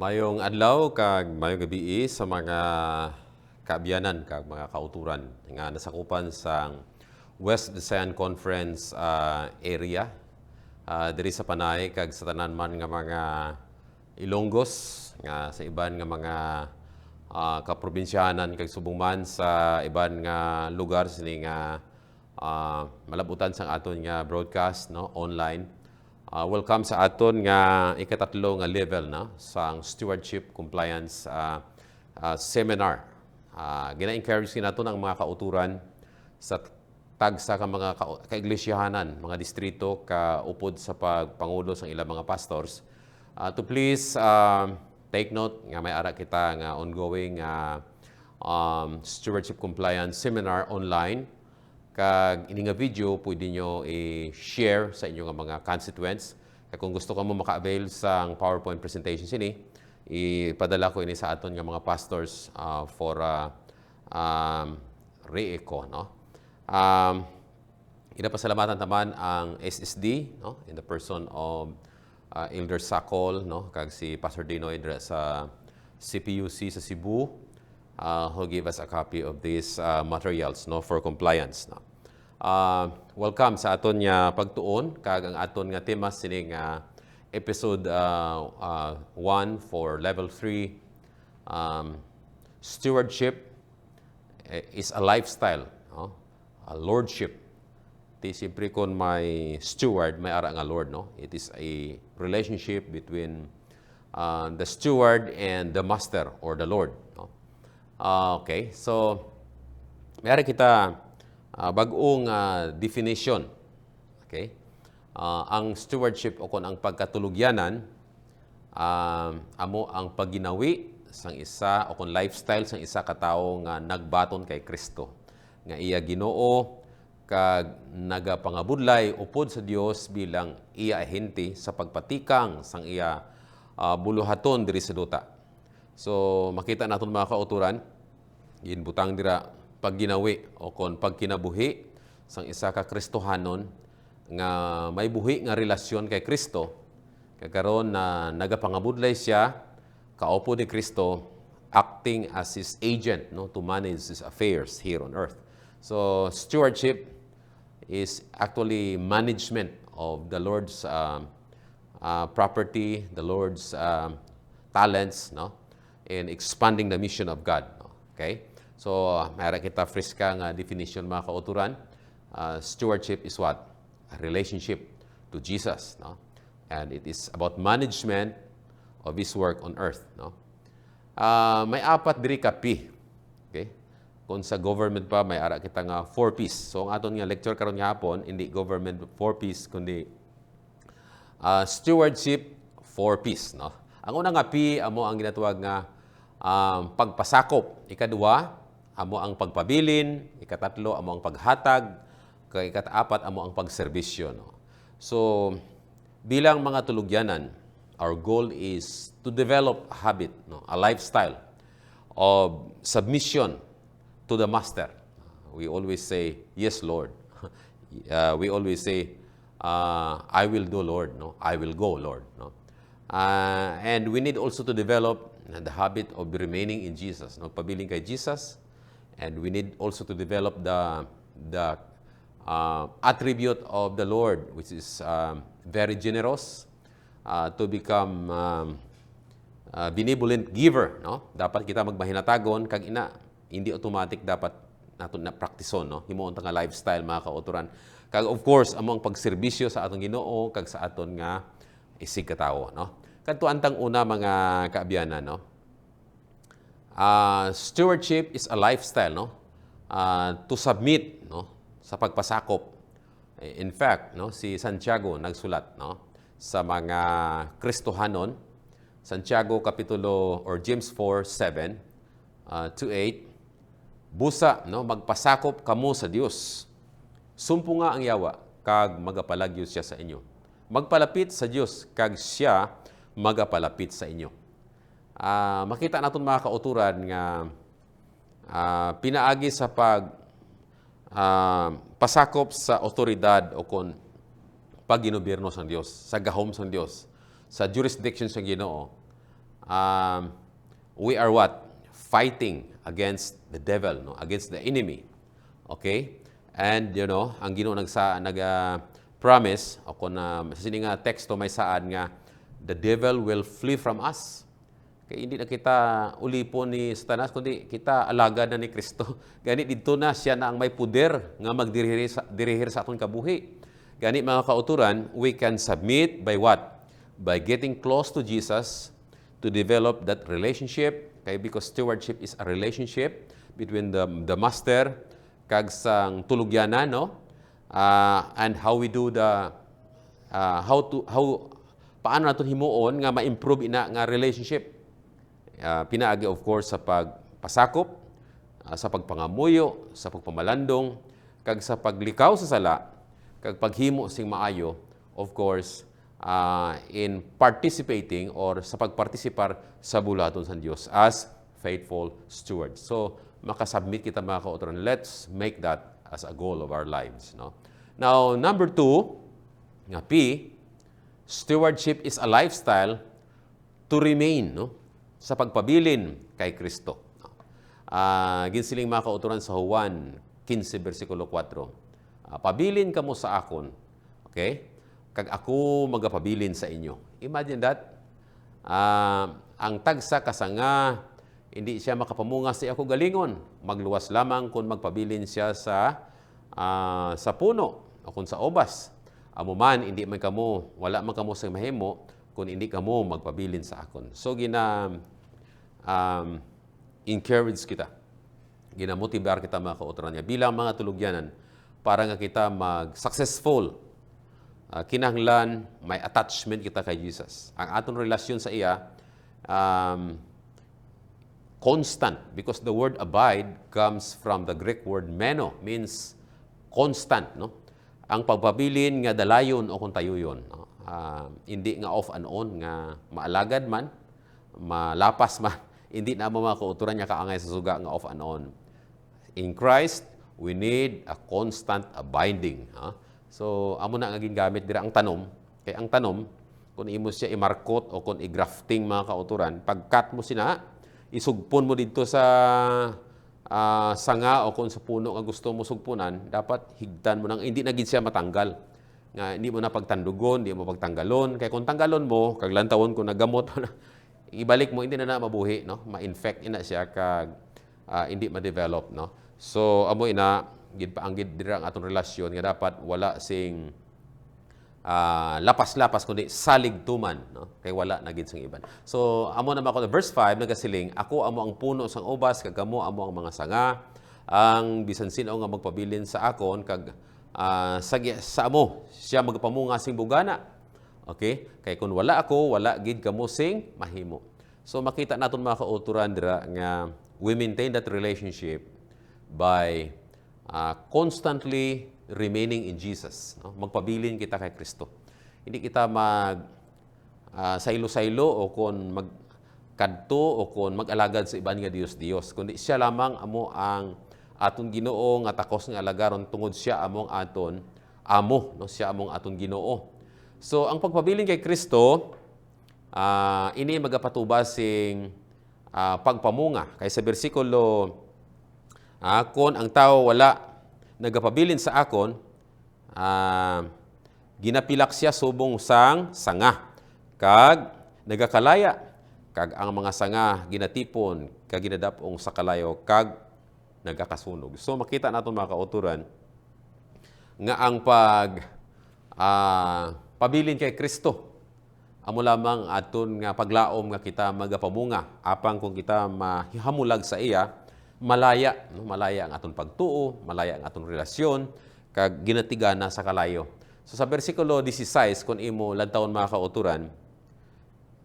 Mayong adlaw kag mayong gabi sa mga kaabyanan kag mga kauturan nga nasakupan sa West Visayan Conference area diri sa Panay kag sa tanan man nga mga Ilonggos nga sa iban nga mga kaprobinsyanan kag subong man sa iban nga lugar sini nga malabutan sang aton nga broadcast no online. Welcome sa aton nga ikatatlo nga level na sang Stewardship Compliance Seminar. Gina-encourage naton ang mga kauturan sa tagsa ka mga kaiglesia,hanan, mga distrito kaupod sa pagpangulo sang ilang mga pastors to please take note nga may ara kita nga ongoing Stewardship Compliance Seminar online. Kag ini nga video pwede nyo i-share sa inyong mga constituents. Kag kung gusto ka mo maka-avail sa PowerPoint presentation sini, ipadala ko ini sa aton nga mga pastors for re-echo. No? Inapasalamatan taman ang SSD no? In the person of Elder Sacol, no? Kag si Pastor Dinoy sa CPUC sa Cebu. Who gave us a copy of these materials no, for compliance. No? Welcome sa aton nga pagtuon kag ang aton nga tema sining episode 1 for level 3, stewardship is a lifestyle, no? A lordship. Di siyempre kung may steward, may ara nga Lord, no? It is a relationship between the steward and the master or the Lord, no? Okay, so mayroon kita bagong definition. Okay? Ang stewardship o kung ang pagkatulugyanan, amo ang pagginawi sang isa o kung lifestyle sang isa ka tawo nga nagbaton kay Kristo. Nga iya Ginoo kag nagapangabudlay upod sa Dios bilang iya ahente sa pagpatikang sang iya buluhaton diri sa duta. So makita naton mga kauturan, ginbutang dira pagginawi o kon pagkinabuhi sang isa ka Kristohanon nga may buhi nga relasyon kay Kristo kagkaron na nagapangabudlay siya kaupo ni Kristo acting as his agent, no, to manage his affairs here on earth. So stewardship is actually management of the Lord's property, the Lord's talents, no, in expanding the mission of God. No? Okay? So, mayroon kita friska nga definition mga kauturan. Stewardship is what? A relationship to Jesus, no? And it is about management of His work on earth, no? May apat diri ka P. Okay? Kung sa government pa, may ara kita nga 4 Ps. So, ang aton nga lecture karon nga hapon, hindi government 4 Ps, kundi stewardship 4 Ps, no? Ang una nga P, amo ang ginatawag nga pagpasakop. Ikaduha, amo ang pagpabilin. Ikatatlo, amo ang paghatag. Ikataapat, amo ang pagserbisyo, no? So, bilang mga tulugyanan, our goal is to develop a habit, no? A lifestyle of submission to the master. We always say, yes, Lord. We always say, I will do, Lord. No? I will go, Lord. No? And we need also to develop the habit of remaining in Jesus. No? Pabiling kay Jesus. And we need also to develop the attribute of the Lord, which is very generous, to become benevolent giver. No? Dapat kita magmahinatagon kag ina. Hindi automatic dapat naton na praktison, no? Himuon ta nga lifestyle mga kauturan. Kag of course amo ang pagserbisyo sa atong Ginoo kag sa aton nga isig ka tawo, no? Kadto antang una mga kaabyanan, no? Stewardship is a lifestyle, no? To submit, no, sa pagpasakop. In fact, no, si Santiago nagsulat, no, sa mga Kristohanon, Santiago kapitulo or James 4:7 to 8, busa, no, magpasakop kamo sa Dios. Sumpo nga ang yawa kag magapalagyo siya sa inyo. Magpalapit sa Dios kag siya magapalapit sa inyo. Makita naton mga kauturan nga pinaagi sa pasakop sa otoridad o kon pagginobierno sa Dios, sa gahom sa Dios, sa jurisdiction sa Ginoo. We are what? Fighting against the devil, no? Against the enemy. Okay? And, you know, ang Ginoo promise, o kung sa sini nga teksto may saad nga, the devil will flee from us. Kaya hindi na kita ulipon ni Satanas, kundi kita alagad na ni Kristo. Gani dito na siya na ang may puder nga magdirihir sa aton kabuhi. Gani mga kauturan, we can submit by what? By getting close to Jesus to develop that relationship. Okay, because stewardship is a relationship between the master kag sang tulugyanan, no? And how we do paano naton himuon nga ma-improve ina nga relationship. Pinaagi of course sa pagpasakop, sa pagpangamuyo, sa pagpamalandong, kag sa paglikaw sa sala, kag paghimo sing maayo, of course, in participating or sa pagpartisipar sa bulaton sa Dios as faithful stewards. So, makasubmit kita mga kauturan. Let's make that as a goal of our lives, no? Now, number 2, nga P, stewardship is a lifestyle to remain, no, sa pagpabilin kay Kristo. Ginsiling mga kauturan sa Juan 15 versikulo 4. pabilin kamo sa akon. Okay? Kag ako magapabilin sa inyo. Imagine that. Ang tagsa kasanga, hindi siya makapamunga sa ako galingon. Magluwas lamang kung magpabilin siya sa puno o kung sa obas. Amo man, hindi man kamo, wala man kamo sa mahimo kung hindi kamo magpabilin sa akon. So, encourage kita. Ginamotibar kita mga kauturan niya bilang mga tulugyanan para nga kita mag-successful. Kinahanglan may attachment kita kay Jesus. Ang atong relasyon sa iya constant because the word abide comes from the Greek word meno, means constant, no? Ang pagpabilin nga dalayon o kung tayuyon, no? Hindi nga off and on nga maalagad man, malapas man, hindi na mga kauturan niya kaangay sa suga nga off and on. In Christ, we need a constant abiding. So, amo na ang gamit dira ang tanom. Kaya ang tanom, kung imo siya i-markot o kung i-grafting mga kauturan, pag-cut mo sina, isugpon mo dito sa sanga o kung sa puno nga gusto mo sugpunan, dapat higtan mo nang hindi na gid siya matanggal. Nga hindi mo na pagtandugon, hindi mo pagtanggalon. Kaya kung tanggalon mo, kag lantawon ko nagamot, ibalik mo hindi na mabuhi, no? Ma-infect ina siya kag hindi ma-develop, no? So amo ina gid paanggid dira ang atong relasyon nga dapat wala sing lapas-lapas kundi saligtuman, no? Kay wala na gid sang iban. So amo na ako verse 5 nagasiling, ako amo ang puno sang ubas kag kamo amo ang mga sanga, ang bisan sino nga magpabilin sa akon kag sa amo siya magpamunga sing bugana. Okay? Kay kung wala ako, wala gid kamo sing mahimo. So makita naton mga kauturan dira nga we maintain that relationship by constantly remaining in Jesus. No? Magpabilin kita kay Kristo. Hindi kita saylo-saylo o kung magkadto o kung mag-alagad sa iban nga Dios, kundi siya lamang amo ang aton Ginoo nga takos nga alagaron tungod siya among aton amo, no? Siya among aton Ginoo. So ang pagpabilin kay Kristo ini magapatubas sing pagpamunga. Kay sa bersikulo kung ang tao wala nagapabilin sa akon, ginapilak siya subong sang sanga, kag nagakalaya, kag ang mga sanga ginatipon, kag ginadapong sa kalayo, kag nagakasunog. So makita natin mga kauturan, nga ang pabilin kay Kristo, amo lamang aton nga paglaom nga kita magapamunga, apang kung kita mahihamulag sa iya, malaya, no? Malaya ang aton pagtuo, malaya ang aton relasyon, kag ginatigana sa kalayo. So sa bersikulo 16, kung imo lantawon mga kauturan,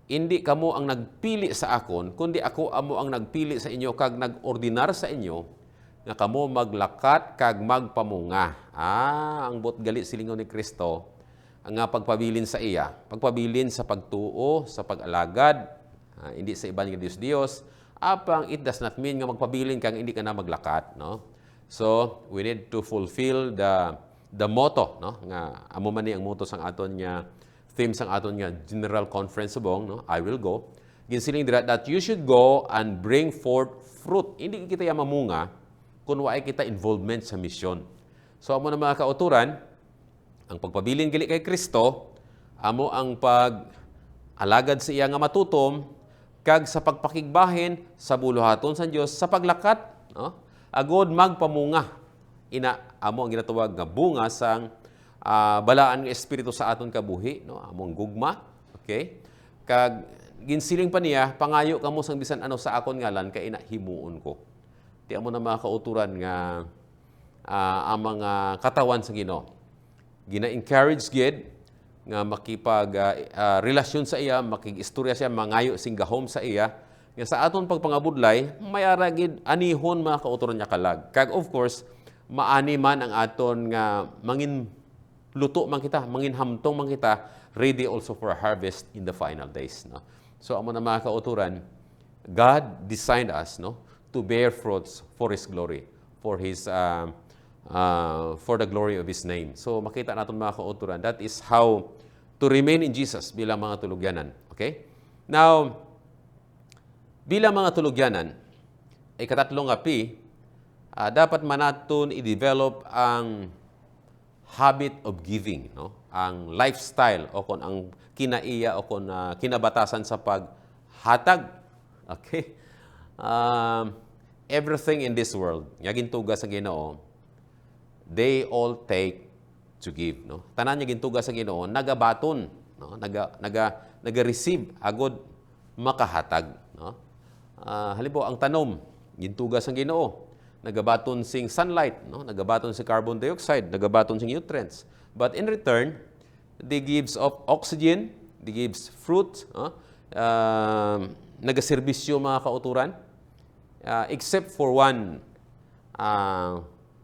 hindi kamo ang nagpili sa akon, kundi ako amo ang nagpili sa inyo, kag nag-ordinar sa inyo, nga kamo maglakat kag magpamunga. Ang bot-gali silingon ni Kristo, nga pagpabilin sa iya, pagpabilin sa pagtuo, sa pag-alagad, hindi sa iban nga Diyos, apang it does not mean nga magpabilin kang hindi ka na maglakat, no? So we need to fulfill the motto, no? Nga amo man ni ang motto sang aton nga theme sang aton nga General Conference subong, no? I will go. Ginsiling dira that you should go and bring forth fruit. Hindi kita mamunga kung waay kita involvement sa mission. So amo na mga kauturan, ang pagpabilin gali kay Kristo, amo ang pag-alagad sa iya nga matutom, kag sa pagpakigbahin sa buluhaton sa Dios sa paglakat, no? Agod magpamunga. Ina amo ang ginatawag nga bunga sang balaan nga espiritu sa aton kabuhi, no? Among gugma, okay? Kag ginsiling pa niya, pangayo kamo sang bisan ano sa akon ngalan kay ina himuon ko. Di amo na mga kauturan nga ang mga katawan sa Ginoo. Gina-encourage gid nga makipag relasyon sa iya, makig-istorya siya, mangayo sing gahom sa iya, nga sa aton pagpangabudlay, may aragid anihon mga kauturan niya kalag. Kag of course, maani man ang aton nga mangin luto man kita, mangin hamtong man kita, ready also for a harvest in the final days. No? So amo na mga kauturan, God designed us, no, to bear fruits for His glory, for the glory of His name. So makita natin mga kauturan, that is how to remain in Jesus bilang mga tulugyanan. Okay? Now, bilang mga tulugyanan, ikatatlong api, dapat man natin i-develop ang habit of giving, no? Ang lifestyle o kung ang kinaiya o kung kinabatasan sa paghatag. Okay? Everything in this world, nga gintuga sa Ginoo, they all take to give, no? Tanan niya gintuga sa Ginoo, nagabaton, no? Naga-receive agud makahatag, no? Halimbawa ang tanom, gintuga sa Ginoo, nagabaton sing sunlight, no? Nagabaton si carbon dioxide, nagabaton sing nutrients. But in return, they gives of oxygen, they gives fruit, no? Nagaserbisyo mga kauturan, except for one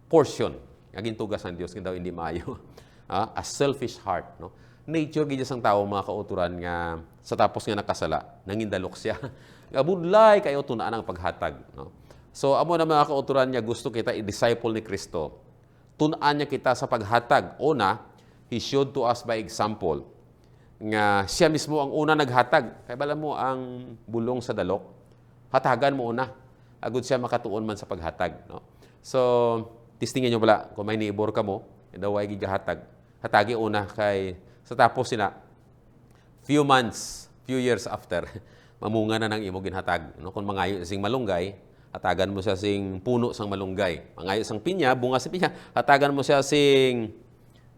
portion. Aging tugas ng Diyos, daw hindi maayo. A selfish heart. No? Nature, gidya sang tao, mga kauturan, nga sa tapos nga nakasala, nangindalok siya. Budlay kayo tunaan ang paghatag. No? So, amo na mga kauturan niya, gusto kita i-disciple ni Kristo. Tunaan niya kita sa paghatag. Una, He showed to us by example nga siya mismo ang una naghatag. Kaya bala mo ang bulong sa dalok, hatagan mo una. Agud siya makatuon man sa paghatag. No? So, tistingin nyo pala, kung may neighbor ka mo, daw ay gigahatag. Hatagi una kay, sa tapos sina, few months, few years after, mamunga na ng imo ginhatag. No? Kung mangayo sing malunggay, hatagan mo siya sing puno sang malunggay. Mangayo sang pinya, bunga sa pinya, hatagan mo siya sing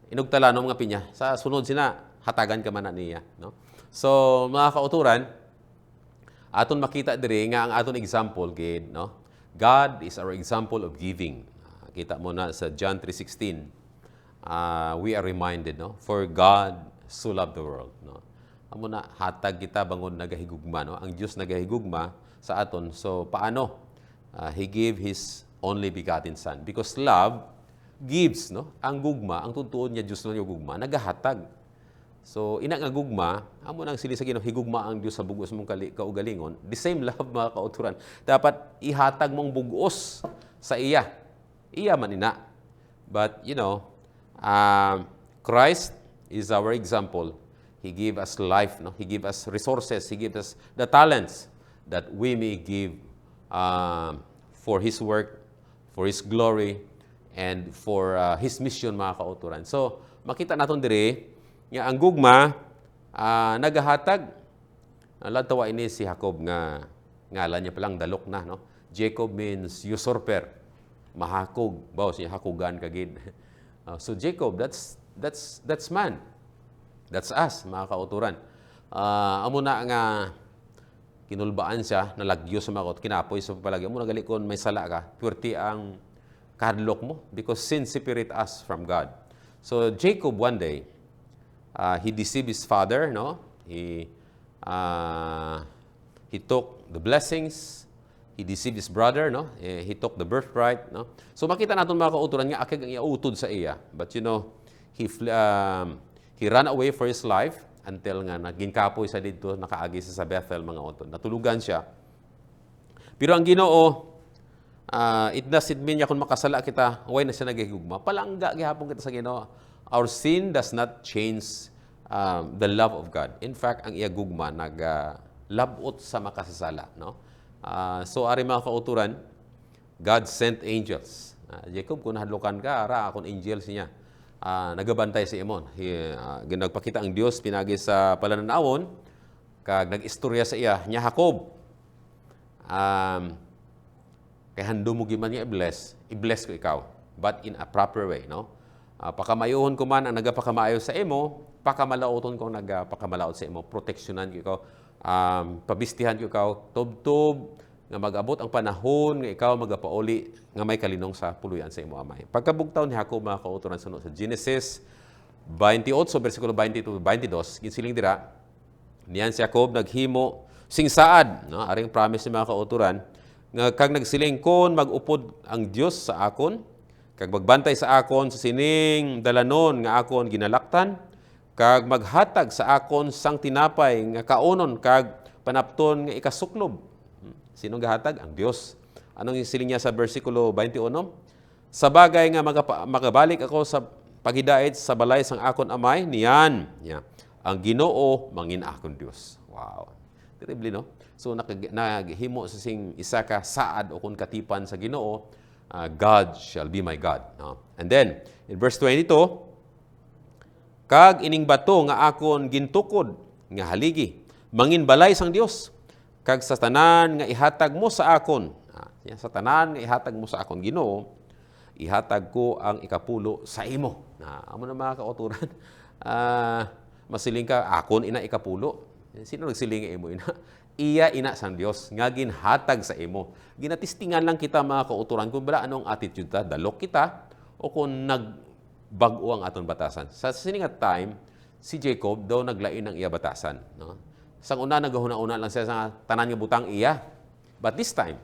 inugtala ng mga pinya. Sa sunod sina, hatagan ka man na niya. No? So, mga kauturan, aton makita diri nga ang aton example, gid, no? God is our example of giving. Kita mo na sa John 3:16. We are reminded, no? For God so loved the world, no? Amo na hatag kita bangon nagahigugma, no? Ang Dios nagahigugma sa aton. So paano? He gave His only begotten Son. Because love gives, no? Ang gugma, ang tutuon niya Dios no yung gugma, nagahatag. So ina nga gugma, amo nang sili sa Ginoo higugma ang Dios sa bugos mong kaugalingon. The same love mga kauturan. Dapat ihatag mong bugos sa iya. Iya man ina. But, Christ is our example. He gave us life, no? He gave us resources. He gave us the talents that we may give for His work, for His glory, and for His mission, mga kauturan. So, makita natin diri, nga ang gugma, nagahatag. Tawa ini si Jacob nga, ngalan niya palang dalok na, no? Jacob means usurper. Mahakog, bawas niya hakugan kagid. So Jacob, that's man. That's us, mga kauturan. Amo na nga kinulbaan siya, nalagyo sa makot, kinapoy sa palagi. Amo nagali kon may sala ka, purti ang kahadlok mo because sin separate us from God. So Jacob one day, he deceived his father, no? He took the blessings. He deceived his brother, no? He took the birthright, no? So makita natin mga kauturan nga akig ang iautod sa iya. But he ran away for his life until nga nagingkapoy sa dito, nakaagi sa Bethel mga utod. Natulugan siya. Pero ang Ginoo, it doesn't mean kung makasala kita, way na siya nagahigugma. Palangga gihapon kita sa Ginoo. Our sin does not change the love of God. In fact, ang iya gugma naglabot sa makasasala, no? So, ari mga kauturan, God sent angels. Jacob, kung nahadlokan ka, ara akong angels niya. Nagabantay si Imon. Nagpakita ang Diyos, pinagi sa palananawon, kag nag-istorya sa iya, niya Jacob. Kaya hando mo giman niya i-bless ko ikaw. But in a proper way, no? Pakamayuhon ko man ang nagapakamayo sa imo, pakamalauton ko nagapakamalauot sa imo, proteksyonan ko ikaw, pabistihan ko ikaw, tub-tub, nga mag-abot ang panahon, nga ikaw magapauli, nga may kalinong sa puluyan sa imo amay. Pagkabugtaw ni Jacob, mga kauturan sa Genesis 28, versikulo 22, ginsiling dira, niyan si Jacob naghimo sing saad, no? Aring promise ni mga kauturan, nga kag nagsiling kon mag-upod ang Dios sa akon, kag magbantay sa akon sa sining dalanon nga akon ginalaktan, kag maghatag sa akon sang tinapay nga kaunon kag panapton nga ikasuklob. Sino gahatag? Ang Dios. Anong isiling niya sa versikulo 21? Sa bagay nga magabalik ako sa paghidait sa balay sang akon amay, niyan. Yeah. Ang Ginoo mangin akon Dios. Wow. Terrible, no? So naghimo sa sing isa ka saad o kun katipan sa Ginoo, God shall be my God. No? And then in verse 22, Kag ining bato nga akon gintukod nga haligi, mangin balay sang Dios. Kag sa tanan nga ihatag mo sa akon, sa tanan nga ihatag mo sa akon, Ginoo, ihatag ko ang ikapulo sa imo. Amo na mga kauturan. Masiling ka, akon ina ikapulo. Sino nagsiling imo ina? Iya ina sang Dios nga ginhatag sa imo. Ginatistingan lang kita mga kauturan kung bala anong attitude ta, dalok kita o kung nagbago ang aton batasan. Sa siningat time, si Jacob daw naglain ng iya batasan. No? Sang una, nagahuna-una lang siya sa tanan nga butang iya. But this time,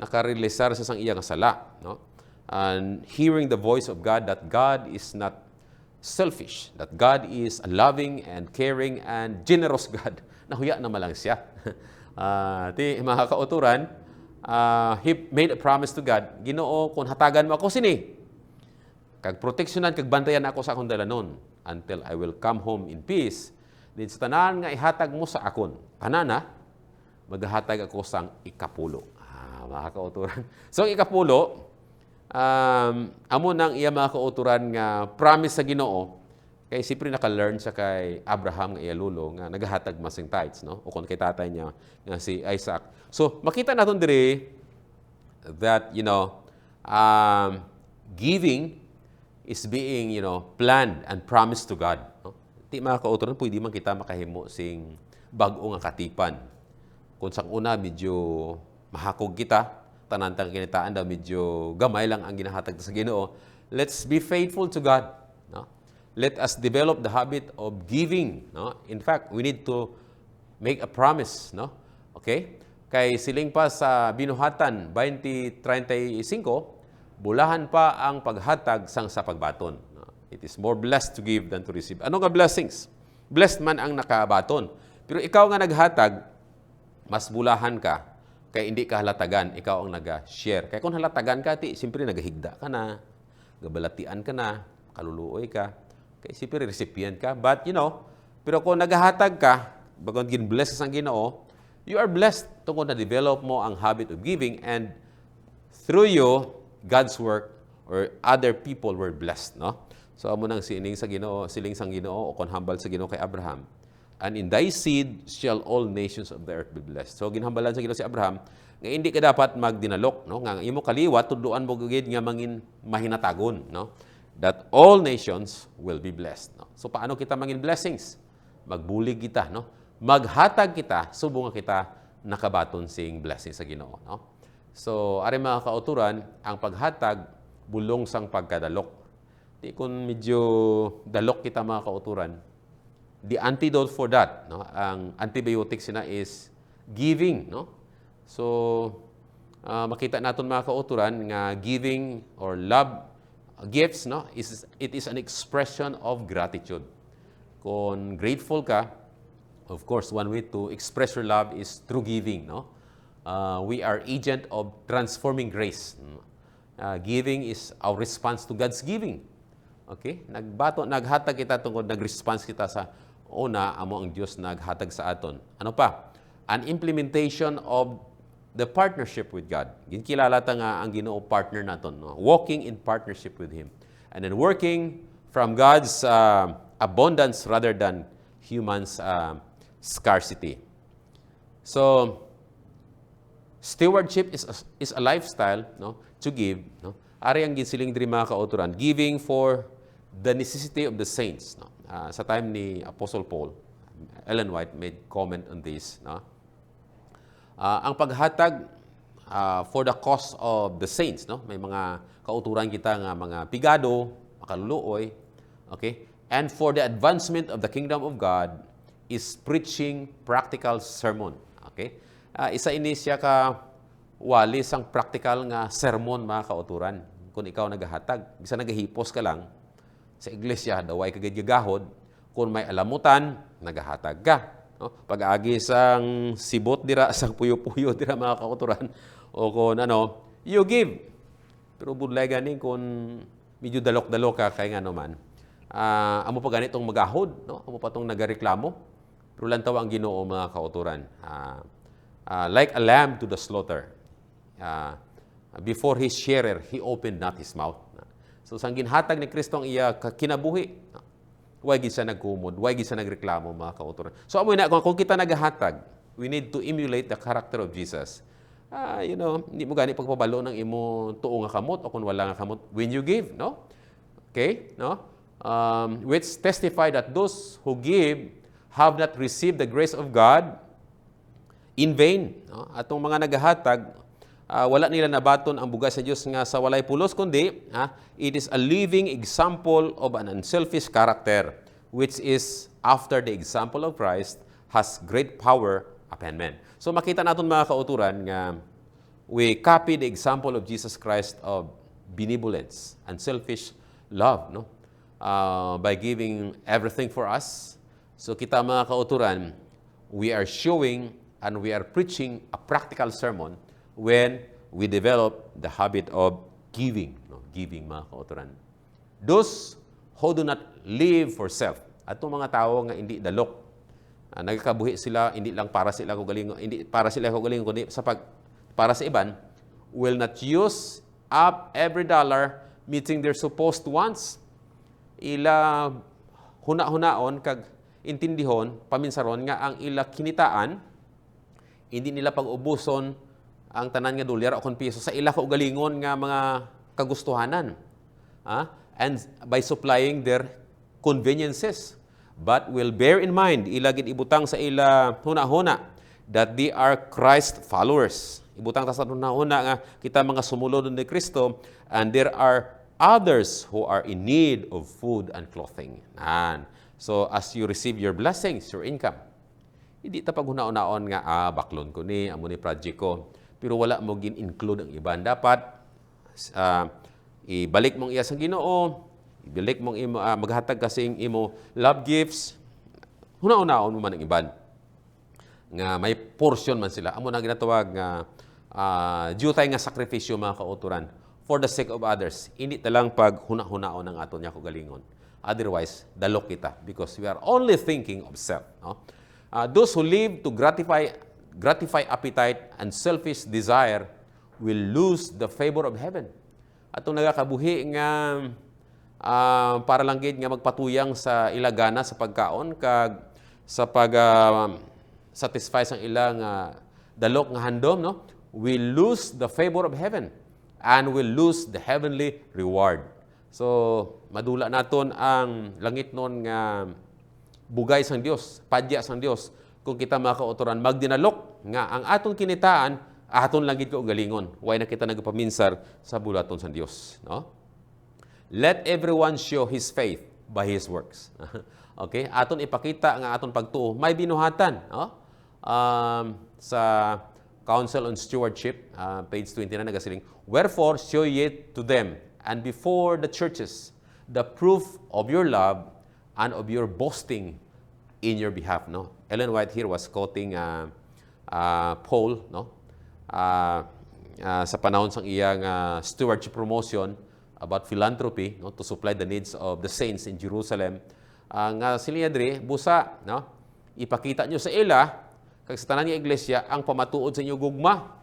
nakarealisar sa sang iya nga sala. No? And hearing the voice of God, that God is not selfish, that God is a loving and caring and generous God. Nahuya naman lang siya. Mga kauturan, he made a promise to God, Ginoo, kung hatagan mo ako sini, kag proteksyonan, kag bantayan ako sa akong dalanon, until I will come home in peace, din sa tanan nga ihatag mo sa akon, panana, maghahatag ako sang ikapulo. Mga kauturan. So, ikapulo, amo nang iya mga kauturan nga promise sa Ginoo, kay siyempre naka-learn sa kay Abraham nga iya lulo nga naghahatag masing tithes, no? O kung kay tatay niya nga si Isaac. So, makita naton diri that, giving is being, planned and promised to God. No? Di mga kauturan, pwede man kita makahimo sing bag-o nga katipan. Kung sa una, medyo mahakog kita, tanantang kinitaan daw, medyo gamay lang ang ginahatag sa Ginoo. Let's be faithful to God. No? Let us develop the habit of giving. No? In fact, we need to make a promise. No? Okay? Kay siling pa sa Binuhatan 20:35, bulahan pa ang paghatag sang sa pagbaton. It is more blessed to give than to receive. Ano nga blessings? Blessed man ang nakabaton. Pero ikaw nga naghatag, mas bulahan ka, kaya hindi ka halatagan, ikaw ang nag-share. Kaya kung halatagan ka, siyempre nagahigda ka na, gabalatian ka na, kaluluoy ka, kaya siyempre recipient ka. But, pero kung naghahatag ka, bagon gin-bless ang Ginoo, you are blessed tungkol na-develop mo ang habit of giving, and through you, God's work or other people were blessed, no? So, amo nang siling sang Ginoo, o kung hambal sa Ginoo kay Abraham, and in thy seed shall all nations of the earth be blessed. So, ginhambalan sa Ginoo si Abraham, nga hindi ka dapat magdinalok, no? Nga imo kaliwat, tudloan mo gugid nga mangin mahinatagon, no? That all nations will be blessed, no? So, paano kita mangin blessings? Magbulig kita, no? Maghatag kita, subong nga kita nakabaton sing blessings sa Ginoo, no? So, ari mga kauturan, ang paghatag, bulong sang pagkadalok. Di kung medyo dalok kita mga kauturan, the antidote for that, no? Ang antibiotic sina is giving, no? So, makita naton mga kauturan nga giving or love gifts, no? It is an expression of gratitude. Kung grateful ka, of course, one way to express your love is through giving, no? We are agent of transforming grace. Giving is our response to God's giving. Okay? Naghatag kita tungkol, nag-response kita sa una, amo ang Diyos naghatag sa aton. Ano pa? An implementation of the partnership with God. Ginkilala ta nga ang Ginoo partner naton, no? Walking in partnership with Him. And then working from God's abundance rather than humans' scarcity. So, stewardship is a lifestyle, no, to give, no. Ari ang ginsiling diri mga kauturan, giving for the necessity of the saints, no. Sa time ni Apostle Paul, Ellen White made comment on this, no. Ang paghatag for the cause of the saints, no. May mga kauturan kita nga mga pigado, makaluluoy, okay? And for the advancement of the kingdom of God is preaching practical sermon, okay? Isa ini siya ka wali sang practical nga sermon mga kauturan. Kung ikaw naghahatag, bisa nagahipos ka lang sa iglesia, daway kagad gagahod, kung may alamutan, naghahatag ka. No? Pag-agi sang sibot dira, sang puyo-puyo dira mga kauturan, o kung you give. Pero budlay ganing kung medyo dalok-dalok ka, kaya nga naman, amo pa ganitong magahod, no? Amo pa itong nagareklamo. Pero lantaw ang Ginoo mga kauturan. Like a lamb to the slaughter. Before his shearer, he opened not his mouth. So, sang ginhatag ni Kristo ang iya kinabuhi. Why gid siya nagkumod? Why gid siya nagreklamo, mga kauturan? So amo na kung kita nagahatag, we need to emulate the character of Jesus. Hindi mo gani pagpabalo ng imo tuo nga kamot o kung wala nga kamot when you give, no? Okay, no? Which testify that those who give have not received the grace of God in vain. No? Atong mga nagahatag, wala nila nabaton ang bugay sa Dios nga sa walay pulos, kundi it is a living example of an unselfish character, which is, after the example of Christ, has great power upon men. So makita natin mga kauturan nga we copy the example of Jesus Christ of benevolence and selfish love, no? By giving everything for us. So kita mga kauturan, we are showing and we are preaching a practical sermon when we develop the habit of giving, no? Giving, mga kauturan. Those who do not live for self, atong mga tao nga hindi dalok, nagkabuhi sila hindi lang para sila kaugalingon, hindi para sila kaugalingon kundi para sa iban, will not use up every dollar meeting their supposed wants. Ila huna-hunaon kag intindihon paminsaron nga ang ila kinitaan hindi nila pag-ubuson ang tanan nga dolyar o kon piso sa ila kaugalingon nga mga kagustuhanan. And by supplying their conveniences, but will bear in mind, ilagid ibutang sa ila huna-huna, that they are Christ followers. Ibutang ta sa huna-huna nga kita mga sumulod ni Kristo, and there are others who are in need of food and clothing. So as you receive your blessings, your income, hindi ta paghuna-unaon nga, baklon ko ni, amo ni project ko, pero wala mo gin-include ang iban. Dapat, ibalik mong iya sa Ginoo, ibalik mong maghatag kasing imo love gifts, huna-unaon mo man ang iban. Nga may portion man sila. Amo na ginatawag nga jutay nga sakripisyo, mga kauturan, for the sake of others. Hindi talang pag huna-hunaon ang aton niya galingon. Otherwise, dalok kita because we are only thinking of self. No? Those who live to gratify appetite and selfish desire will lose the favor of heaven. Atong nagakabuhi nga para lang gid nga magpatuyang sa ilagana sa pagkaon kag sa pag satisfy sang ilang dalok nga handom, no? We lose the favor of heaven and will lose the heavenly reward. So madula naton ang langit nun nga bugay sang Dios, padya sang Dios, kung kita mga kauturan magdinalok nga ang atong kinitaan aton lang gid ko galingon. Way na kita nagpaminsar sa bulaton sang Dios, no? Let everyone show his faith by his works. Okay? Aton ipakita nga aton pagtuo. May binuhatan. No? Sa Council on Stewardship, page 29, nagasiling, wherefore show ye to them and before the churches the proof of your love and of your boasting in your behalf. No? Ellen White here was quoting Paul, no? Sa panahon sang iyang stewardship promotion about philanthropy, no, to supply the needs of the saints in Jerusalem. Nga sila diri busa, no, ipakita nyo sa ila kag sa tanan nga iglesia ang pamatuod sa inyo gugma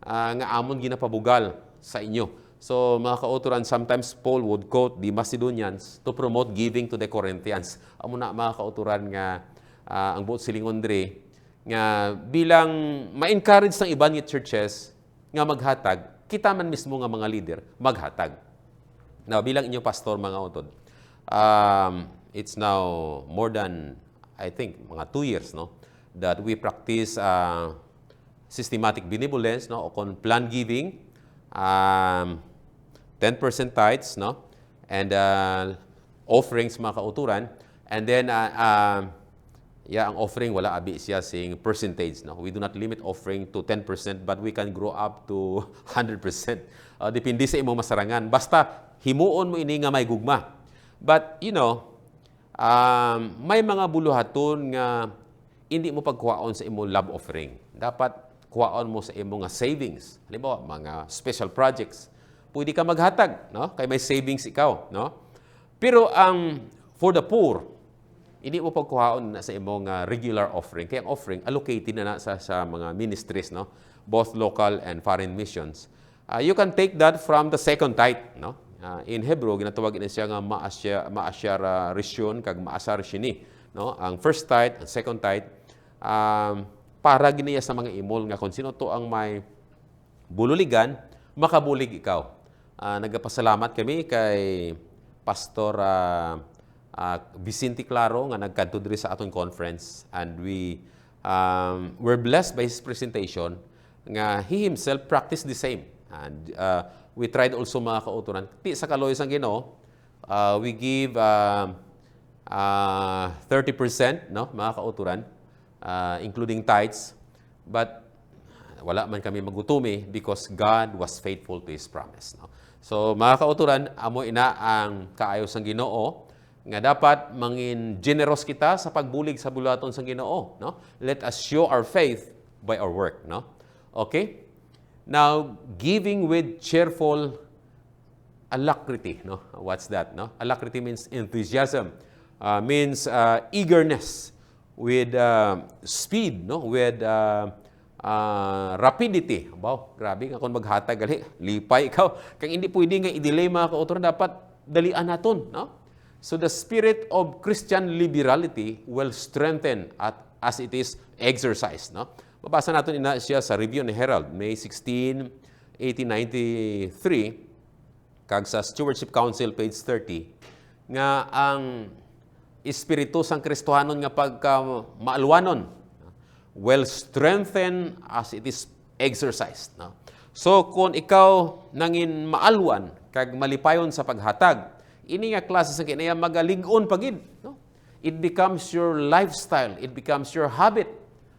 nga amon ginapabugal sa inyo. So mga kauturan, sometimes Paul would quote the Macedonians to promote giving to the Corinthians. Amo na mga kauturan nga ang buot silingon diri nga bilang ma-encourage ng iban nga churches nga maghatag, kita man mismo nga mga leader maghatag. Now, bilang inyong pastor, mga utod, it's now more than, I think, mga 2 years, no, that we practice systematic benevolence, no, o kon plan giving, 10% tithes, no, and offerings, mga kauturan, and then, ang offering, wala abi siya sing percentage, no. We do not limit offering to 10%, but we can grow up to 100%. Depende sa imong masarangan. Basta, himuon mo ini nga may gugma. But, may mga buluhaton nga hindi mo pagkuhaon sa imong love offering. Dapat kuhaon mo sa imong nga savings. Halimbawa, mga special projects. Pwede ka maghatag, no? Kay may savings ikaw, no? Pero for the poor, hindi mo pagkuhaon sa imong regular offering. Kaya ang offering, allocated na sa mga ministries, no? Both local and foreign missions. You can take that from the second tithe, no? in Hebrew ginatawag ina siya nga maasyar rishon kag maasar shini, no? Ang first tithe, ang second tithe, para giniya sa mga imol nga kung sino to ang may bululigan, makabulig ikaw. Nagapasalamat kami kay Pastor Vicente Claro nga nagkadto diri sa aton conference, and we're blessed by his presentation nga he himself practiced the same. And we tried also mga kauturan. Ti sa kaloy sang Ginoo, we give 30%, no, mga kauturan, including tithes. But wala man kami magutumi because God was faithful to His promise. No? So mga kauturan, amo ina ang kaayo sang Ginoo nga dapat mangin generous kita sa pagbulig sa bulaton sang Ginoo. No? Let us show our faith by our work. No? Okay? Now, giving with cheerful alacrity. No? What's that? No? Alacrity means enthusiasm. Means eagerness. With speed. No? With rapidity. Wow, grabe. Kung maghatag, gali, lipay ikaw. Kung hindi pwede nga i-delay mga kauturan, dapat dalian naton. No? So, the spirit of Christian liberality will strengthen as it is exercised. No? Mabasa natin ina siya sa Review ni Herald, May 16, 1893, kag sa Stewardship Council, page 30, nga ang Espiritu sang Kristohanon nga pagka maalwanon will strengthen as it is exercised. No? So, kung ikaw nangin maalwan, kag malipayon sa paghatag, ini nga klase sa kinaya magalig-on pagid. No? It becomes your lifestyle. It becomes your habit.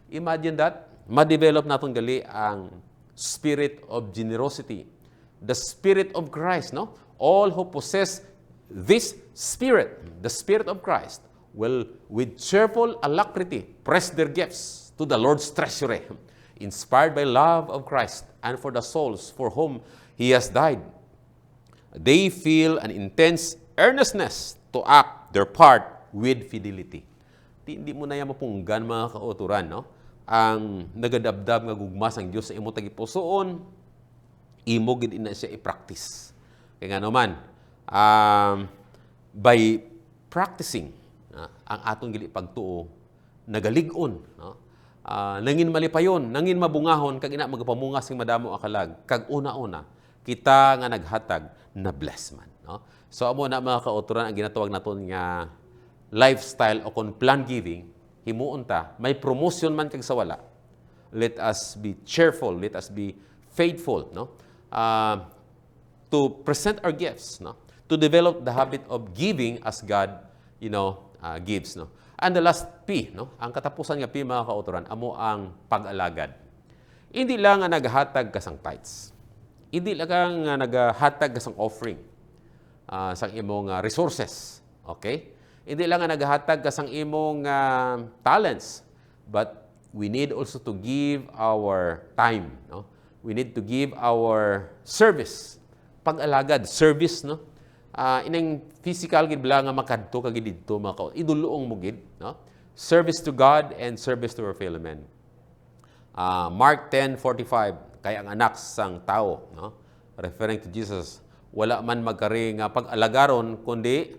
Imagine that. Ma-develop natin gali ang spirit of generosity. The spirit of Christ. No? All who possess this spirit, the spirit of Christ, will with cheerful alacrity press their gifts to the Lord's treasury, inspired by love of Christ and for the souls for whom He has died. They feel an intense earnestness to act their part with fidelity. Hindi mo na yan mapunggan mga kauturan, no? Ang nagadabdab nga gugmas ang Diyos sa imo tagipusoon, imo gid ina siya i-practice. Kaya nga naman, by practicing ang atong gili pagtuo, nagalig-on, no? Nangin malipayon, nangin mabungahon, kag ina magapamungas sing madamo akalag, kag una-una, kita nga naghatag na bless man. No? So amo na mga kauturan ang ginatawag naton nga lifestyle o kon plan giving, himuon ta, may promotion man kag sa wala. Let us be cheerful, let us be faithful, no? To present our gifts, no? To develop the habit of giving as God, gives, no? And the last P, no? Ang katapusan nga P mga kauturan, amo ang pag-alagad. Hindi lang nga naghatag ka sang tithes. Hindi lang nga naghatag ka sang offering sang imong resources. Okay? Hindi lang nga naghatag ka sang imong talents, but we need also to give our time, no? We need to give our service. Pag-alagad, service, no? Inang physical gid bala nga makadto ka gid didto mga iduluong mo gid, no? Service to God and service to our fellow men. Mark 10:45, kaya ang anak sang tao, no? Referring to Jesus, wala man magkari nga pag-alagaron kundi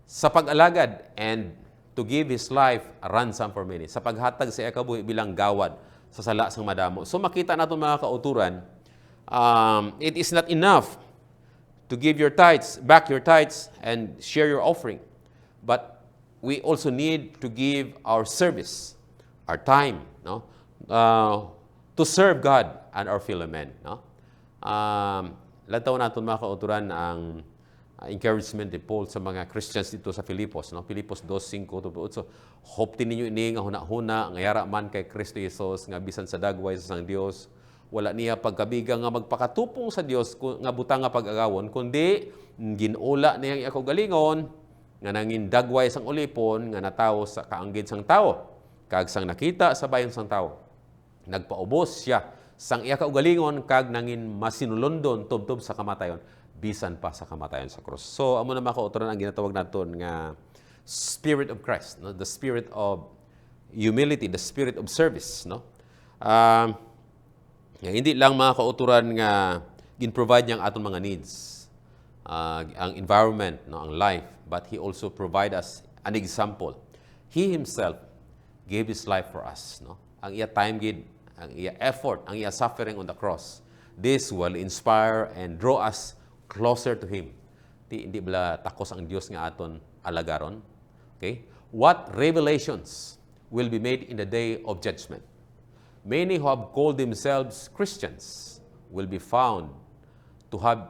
sa pag-alagad and to give His life a ransom for many. Sa paghatag sa ikabuhi bilang gawad sa sala sang madamo. So makita natin mga kauturan, it is not enough to give your tithes, back your tithes, and share your offering. But we also need to give our service, our time, no? To serve God and our fellow men. No? Lantaw natin mga kauturan ang encouragement ni Paul sa mga Christians dito sa Filipos. No? Filipos 2:5-8. Hope ninyo ini nga huna-huna, nga yara man kay Kristo Jesus, nga bisan sa dagway sa sang Dios, wala niya pagkabiga nga magpakatupong sa Dios nga butang nga pag-agawon, kundi ginula niyang ako galingon, nga nangin dagway sang ulipon, nga natawo sa kaanggid sang tao, kag sang nakita sa bayan sang tao. Nagpaubos siya sang iya kaugalingon, kag nangin masinulondon tubtob sa kamatayon, bisan pa sa kamatayon sa krus. So, amo na mga kauturan ang ginatawag naton nga Spirit of Christ, no? The Spirit of humility, the Spirit of service. No? Hindi lang mga kauturan nga gin-provide niyang aton mga needs. ang environment, no, ang life, but He also provide us an example. He Himself gave His life for us. No? Ang iya time gid, ang iya effort, ang iya suffering on the cross. This will inspire and draw us closer to Him. Hindi bala takos ang Dios nga aton alagaron. Okay? What revelations will be made in the day of judgment? Many who have called themselves Christians will be found to have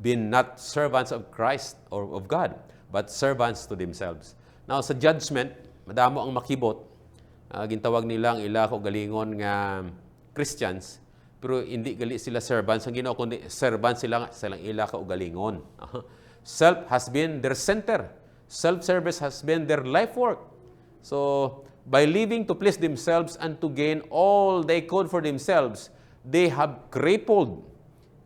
been not servants of Christ or of God, but servants to themselves. Now, sa judgment, madamo ang makibot. Gintawag nila ang ila ko galingon nga Christians, pero hindi gali sila servants ang Ginoo, kundi servants silang ila ka galingon. Self has been their center. Self-service has been their life work. So, by living to please themselves and to gain all they could for themselves, they have crippled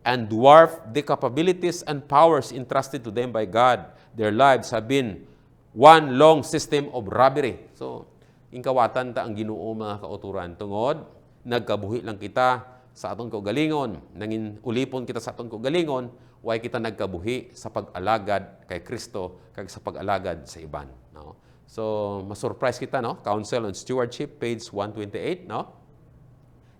and dwarfed the capabilities and powers entrusted to them by God. Their lives have been one long system of robbery. So, ingkawatan ta ang Ginoo mga kauturan. Tungod, nagkabuhi lang kita sa aton kaugalingon. Nangin ulipon kita sa aton kaugalingon, way kita nagkabuhi sa pag-alagad kay Kristo kag sa pag-alagad sa iban. No? So, masurprise kita, no? Council on Stewardship, page 128, no?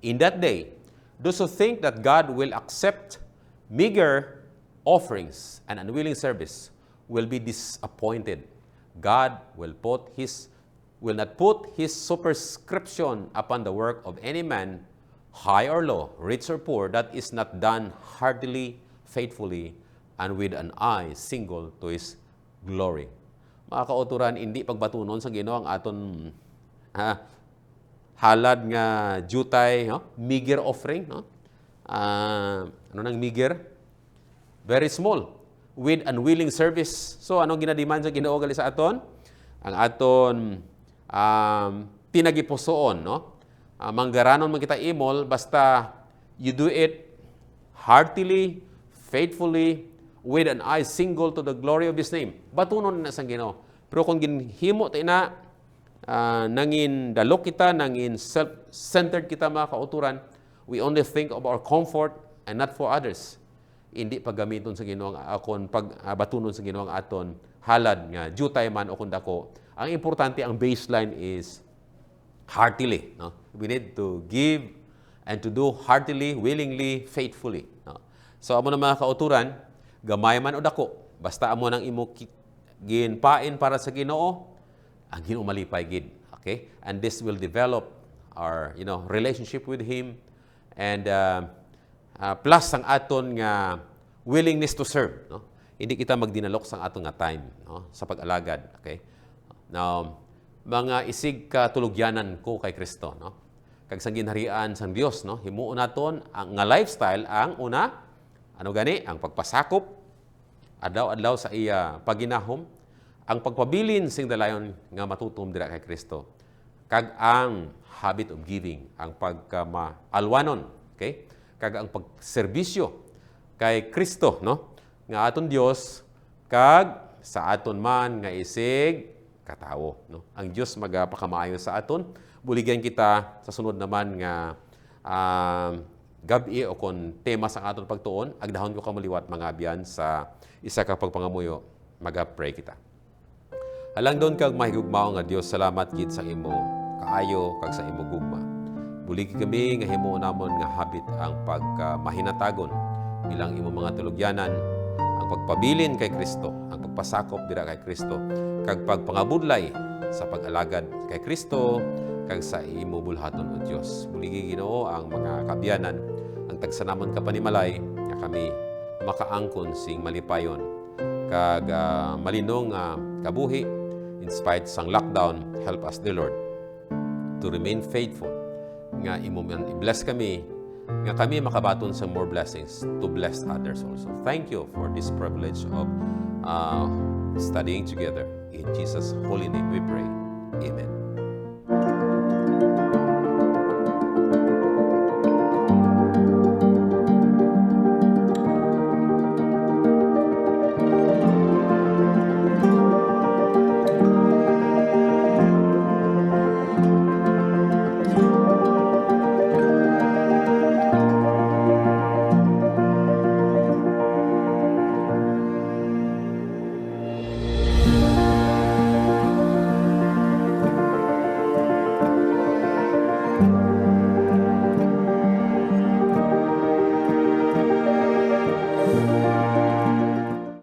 In that day, those who think that God will accept meager offerings and unwilling service will be disappointed. God will not put His superscription upon the work of any man, high or low, rich or poor, that is not done heartily, faithfully, and with an eye single to His glory. Mga kauturan, hindi pagbatunon sa Ginoo ang aton halad nga jutay, no? Meager offering, no? Ano nang meager? Very small, with unwilling service. So, anong ginademand sa Ginoo gali sa aton? Ang aton tinagipusoon, no? Manggaranon man kita imol, basta you do it heartily, faithfully, with an eye single to the glory of His name. Batunon na sa Ginoo. Pero kung ginhimo tayo na, nangin dalok kita, nangin self-centered kita mga kauturan, we only think of our comfort and not for others. Hindi paggamiton sa Ginoo ang akon, pagbatunon sa Ginoo ang aton halad nga jutay man o kundako. Ang importante, ang baseline is heartily. No? We need to give and to do heartily, willingly, faithfully. No? So, amo na mga kauturan, gamay man o dako, basta amo nang imo ginpain para sa Ginoo, ang Ginoo malipay gid. Okay? And this will develop our, relationship with Him, and plus ang aton nga willingness to serve. No? Hindi kita magdinalok sa aton nga time, no? Sa pag-alagad. Okay? Now, mga isig katulugyanan ko kay Kristo, no? Kag sa ginharian sang Dios, no? Himuon naton ang nga lifestyle, ang una, ang pagpasakop adlaw-adlaw sa iya paginahom, ang pagpabilin sing dalayon nga matutom dira kay Kristo, kag ang habit of giving, ang pagkamaalwanon, okay? Kag ang pagserbisyo kay Kristo, no? Nga aton Dios, kag sa aton man nga isig katawo, no? Ang Dios magapakamaayo sa aton. Buligyan kita sa sunod naman nga gabi o kon tema sa aton pagtuon, agdahon ko kamuliwat mga abyan sa isa ka pagpangamuyo, maga-pray kita. Halang doon kag mahigugmao nga Dios, salamat gid sa imo kaayo kag sa imo gugma. Buligi kami nga himo namon nga habit ang pagmahinatagon bilang imo mga tulugyanan, ang pagpabilin kay Kristo, ang pagpasakop dira kay Kristo, kag pagpangabudlay sa pag-alagad kay Kristo, kag sa imo bulhaton o Dios. Buligi Ginoo ang mga kaabyanan, ang tagsanamon ka panimalay nga kami makaangkon sing malipayon kag malinong kabuhi in spite sang lockdown. Help us, dear Lord, to remain faithful nga imo man i-bless kami, nga kami makabaton sa more blessings to bless others also. Thank you for this privilege of studying together. In Jesus' holy name we pray. Amen.